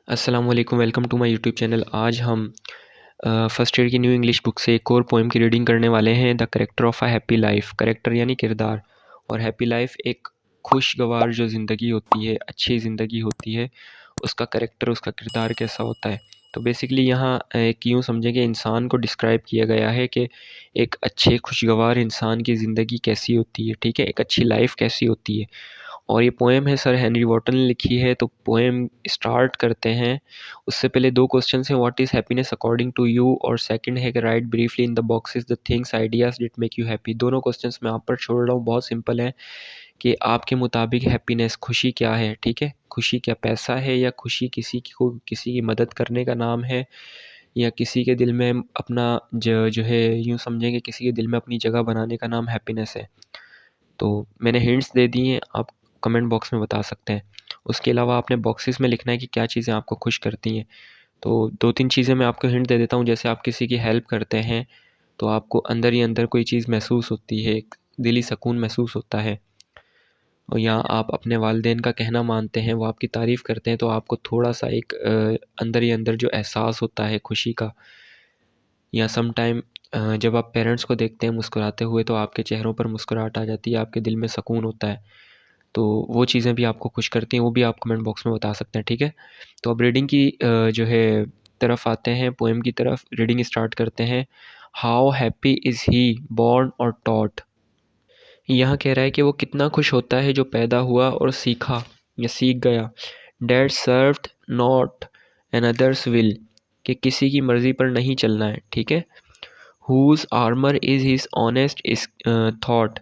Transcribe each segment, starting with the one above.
अस्सलाम वालेकुम, welcome to my YouTube channel. आज हम फर्स्ट ईयर की न्यू इंग्लिश बुक से एक और पोएम की रीडिंग करने वाले हैं। The character of a happy life. Character यानी किरदार, और हैप्पी लाइफ एक खुशगवार जो ज़िंदगी होती है, अच्छी ज़िंदगी होती है, उसका करेक्टर, उसका किरदार कैसा होता है। तो बेसिकली यहाँ एक यूँ समझें कि इंसान को डिस्क्राइब किया गया है कि एक अच्छे खुशगवार इंसान की ज़िंदगी कैसी होती है, ठीक है, एक अच्छी लाइफ कैसी होती है। और ये पोएम है सर हेनरी वॉटन ने लिखी है। तो पोएम स्टार्ट करते हैं। उससे पहले दो क्वेश्चंस हैं, what is happiness according to you, और सेकंड है कि write briefly in the boxes the things ideas that make you happy. दोनों क्वेश्चंस मैं आप पर छोड़ रहा हूँ, बहुत सिंपल है कि आपके मुताबिक हैप्पीनेस, खुशी क्या है, ठीक है। खुशी क्या पैसा है, या खुशी किसी की मदद करने का नाम है, या किसी के दिल में अपना जो है, यूँ समझेंगे किसी के दिल में अपनी जगह बनाने का नाम हैप्पीनेस है। तो मैंने हिंट्स दे दी हैं, आप कमेंट बॉक्स में बता सकते हैं। उसके अलावा आपने बॉक्सेस में लिखना है कि क्या चीज़ें आपको खुश करती हैं। तो 2-3 चीज़ें मैं आपको हिंट दे देता हूँ। जैसे आप किसी की हेल्प करते हैं तो आपको अंदर ही अंदर कोई चीज़ महसूस होती है, एक दिली सुकून महसूस होता है। और या आप अपने वालिदैन का कहना मानते हैं, वो आपकी तारीफ़ करते हैं, तो आपको थोड़ा-सा एक अंदर ही अंदर जो एहसास होता है खुशी का। या सम टाइम जब आप पेरेंट्स को देखते हैं मुस्कुराते हुए, तो आपके चेहरों पर मुस्कुराहट आ जाती है, आपके दिल में सुकून होता है। तो वो चीज़ें भी आपको खुश करती हैं, वो भी आप कमेंट बॉक्स में बता सकते हैं, ठीक है। तो अब रीडिंग की जो है तरफ आते हैं, पोएम की तरफ। रीडिंग स्टार्ट करते हैं। How happy is he born और टॉट। यहाँ कह रहा है कि वो कितना खुश होता है जो पैदा हुआ और सीखा या सीख गया। That served not another's will, कि किसी की मर्ज़ी पर नहीं चलना है, ठीक है। Who's armour is his honest इस थॉट,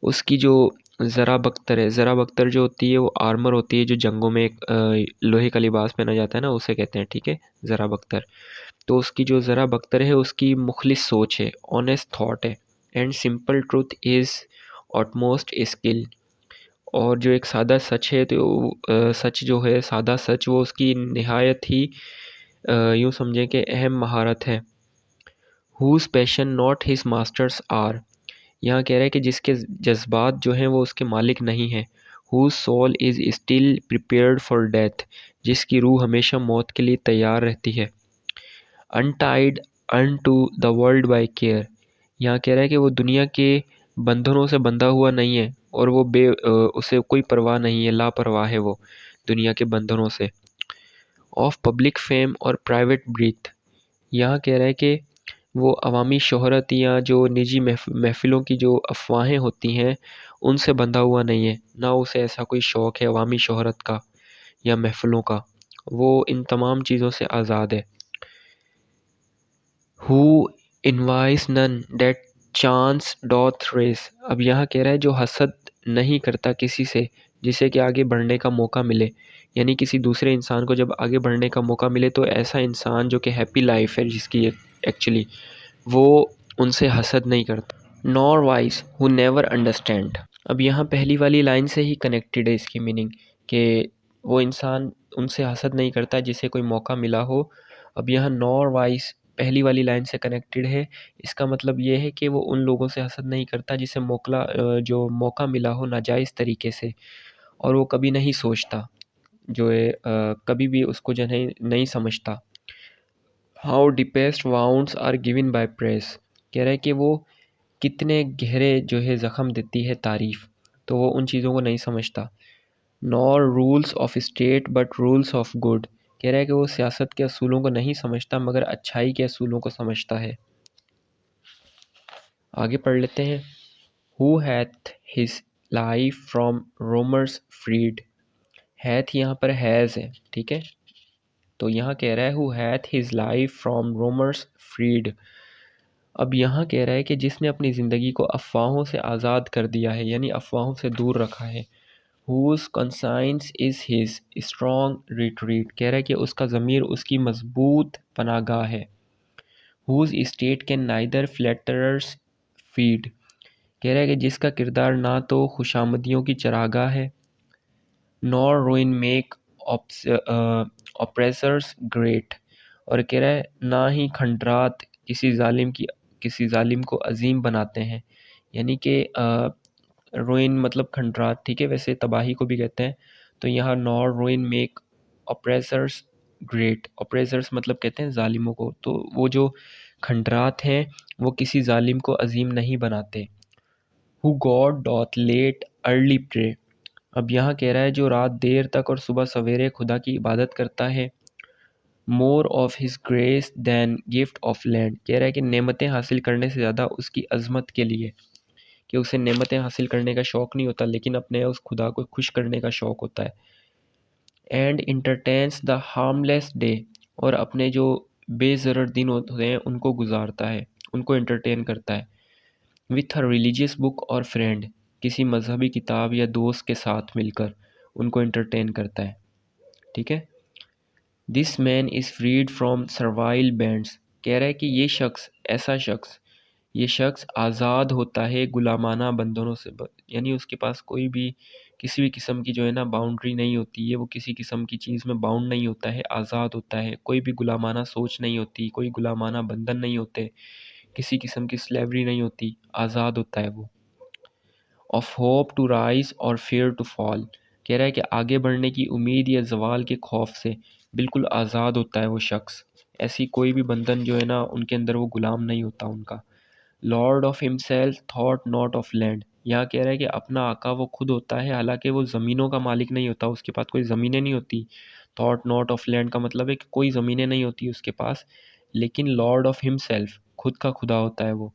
उसकी जो ज़रा बख्तर है, ज़रा बख्तर जो होती है वो आर्मर होती है, जो जंगों में एक लोहे का लिबास पहना जाता है ना, उसे कहते हैं, ठीक है, ज़रा बख्तर। तो उसकी जो ज़रा बख्तर है उसकी मुखलिस सोच है, ऑनेस्ट थॉट है। And simple truth is utmost skill, और जो एक सादा सच है, तो सच जो है, सादा सच, वो उसकी निहायत ही यूँ समझें कि अहम महारत है। Whose passion not his masters are, यहाँ कह रहा है कि जिसके जज्बात जो हैं वो उसके मालिक नहीं हैं। Whose soul is still prepared for death, जिसकी रूह हमेशा मौत के लिए तैयार रहती है। Untied unto the world by care, यहाँ कह रहा है कि वो दुनिया के बंधनों से बंधा हुआ नहीं है, और वो उसे कोई परवाह नहीं है, लापरवाह है वो दुनिया के बंधनों से। ऑफ पब्लिक फेम और प्राइवेट ब्रीथ, यहाँ कह रहा है कि वो अवामी शोहरत या जो निजी महफ़िलों की जो अफ़वाहें होती हैं, उनसे बंधा हुआ नहीं है। ना उसे ऐसा कोई शौक़ है अवामी शोहरत का या महफ़िलों का, वो इन तमाम चीज़ों से आज़ाद है। Who envies none that chance doth raise, अब यहाँ कह रहा है जो हसद नहीं करता किसी से जिसे कि आगे बढ़ने का मौका मिले, यानी किसी दूसरे इंसान को जब आगे बढ़ने का मौका मिले, तो ऐसा इंसान जो कि हैप्पी लाइफ है जिसकी, एक्चुअली वो उनसे हसद नहीं करता। Nor wise who never understand, अब यहाँ पहली वाली लाइन से ही कनेक्टेड है इसकी मीनिंग, कि वो इंसान उनसे हसद नहीं करता जिसे कोई मौका मिला हो। अब यहाँ नॉर वाइज पहली वाली लाइन से कनेक्टेड है। इसका मतलब ये है कि वो उन लोगों से हसद नहीं करता जिसे जो मौका मिला हो नाजायज़ तरीके से, और वो कभी नहीं सोचता, जो है कभी भी उसको जो है नहीं समझता। How deepest wounds are given by praise, कह रहा है कि वो कितने गहरे जो है ज़ख़म देती है तारीफ़, तो वो उन चीज़ों को नहीं समझता। Nor rules of state but rules of good, कह रहा है कि वो सियासत के असूलों को नहीं समझता मगर अच्छाई के असूलों को समझता है। आगे पढ़ लेते हैं। Who hath his life from rumours freed, hath यहाँ पर हैज़ है, ठीक है। तो यहाँ कह रहा है who hath his life from rumours freed. अब यहाँ कह रहा है कि जिसने अपनी ज़िंदगी को अफ़वाहों से आज़ाद कर दिया है, यानी अफ़वाहों से दूर रखा है। Who's conscience is his strong retreat, कह रहा है कि उसका ज़मीर उसकी मजबूत पनागाह है। Whose state can neither flatterers feed, कह रहा है कि जिसका किरदार ना तो खुशामदियों की चरागाह है, नॉर रुइन मेक ऑप्रेसर्स ग्रेट, और कह रहा है ना ही खंडरात किसी जालिम को अजीम बनाते हैं। यानी कि रुइन मतलब खंडरात, ठीक है, वैसे तबाही को भी कहते हैं। तो यहाँ नॉर रुइन मेक ऑप्रेसर्स ग्रेट। ऑप्रेसर्स मतलब कहते हैं जालिमों को, तो वो जो खंडरात हैं वो किसी जालिम को अजीम नहीं बनाते। Who God doth late early pray. अब यहाँ कह रहा है जो रात देर तक और सुबह सवेरे खुदा की इबादत करता है। More of his grace than gift of land. कह रहा है कि नेमतें हासिल करने से ज़्यादा उसकी अजमत के लिए, कि उसे नेमतें हासिल करने का शौक़ नहीं होता लेकिन अपने उस खुदा को खुश करने का शौक़ होता है। And entertains the harmless day. और अपने जो बेज़रर दिन होते हैं उनको गुजारता है, उनको एंटरटेन करता है। विथ अ रिलीजियस बुक और फ्रेंड। किसी मजहबी किताब या दोस्त के साथ मिलकर उनको एंटरटेन करता है। ठीक है। This man is freed from servile bands. कह रहा है कि ये शख्स, ऐसा शख्स, ये शख्स आज़ाद होता है गुलामाना बंधनों से। यानी उसके पास कोई भी किसी भी किस्म की जो है ना बाउंड्री नहीं होती है, वो किसी किस्म की चीज़ में बाउंड नहीं होता है, आज़ाद होता है। कोई भी गुलामाना सोच नहीं होती, कोई गुलामाना बंधन नहीं होते, किसी किस्म की स्लेवरी नहीं होती, आज़ाद होता है वो। ऑफ होप टू राइज और फेयर टू फॉल। कह रहा है कि आगे बढ़ने की उम्मीद या जवाल के खौफ से बिल्कुल आज़ाद होता है वो शख्स। ऐसी कोई भी बंधन जो है ना उनके अंदर वो गुलाम नहीं होता उनका। Lord of himself thought not of land. यहाँ कह रहा है कि अपना आका वो खुद होता है, हालांकि वो ज़मीनों का मालिक नहीं होता, उसके पास कोई ज़मीनें नहीं होती। थॉट नॉट ऑफ लैंड का मतलब है कि कोई ज़मीनें नहीं होती उसके पास, लेकिन लॉर्ड ऑफ हिमसेल्फ, खुद का खुदा होता है वो।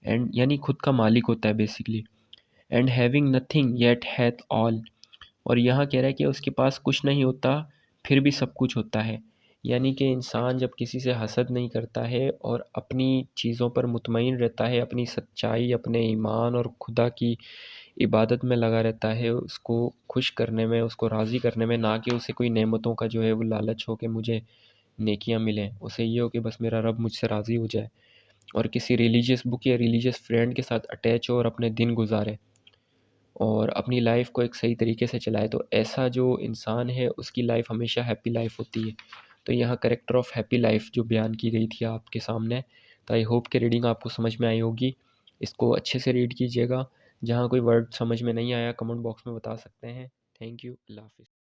एंड यानी खुद का मालिक होता है basically. And having nothing yet hath all. और यहाँ कह रहा है कि उसके पास कुछ नहीं होता फिर भी सब कुछ होता है। यानी कि इंसान जब किसी से हसद नहीं करता है और अपनी चीज़ों पर मुतमईन रहता है, अपनी सच्चाई, अपने ईमान और खुदा की इबादत में लगा रहता है, उसको खुश करने में, उसको राज़ी करने में, ना कि उसे कोई नेमतों का जो है वो लालच हो कि मुझे नेकियां मिलें। उसे ये हो कि बस मेरा रब मुझसे राज़ी हो जाए, और किसी रिलीजियस बुक या रिलीजियस फ्रेंड के साथ अटैच हो और अपने दिन गुजारे और अपनी लाइफ को एक सही तरीके से चलाए, तो ऐसा जो इंसान है उसकी लाइफ हमेशा हैप्पी लाइफ होती है। तो यहाँ करेक्टर ऑफ हैप्पी लाइफ जो बयान की गई थी आपके सामने, तो आई होप कि रीडिंग आपको समझ में आई होगी। इसको अच्छे से रीड कीजिएगा। जहाँ कोई वर्ड समझ में नहीं आया कमेंट बॉक्स में बता सकते हैं। Thank you. अल्लाह हाफ़िज़।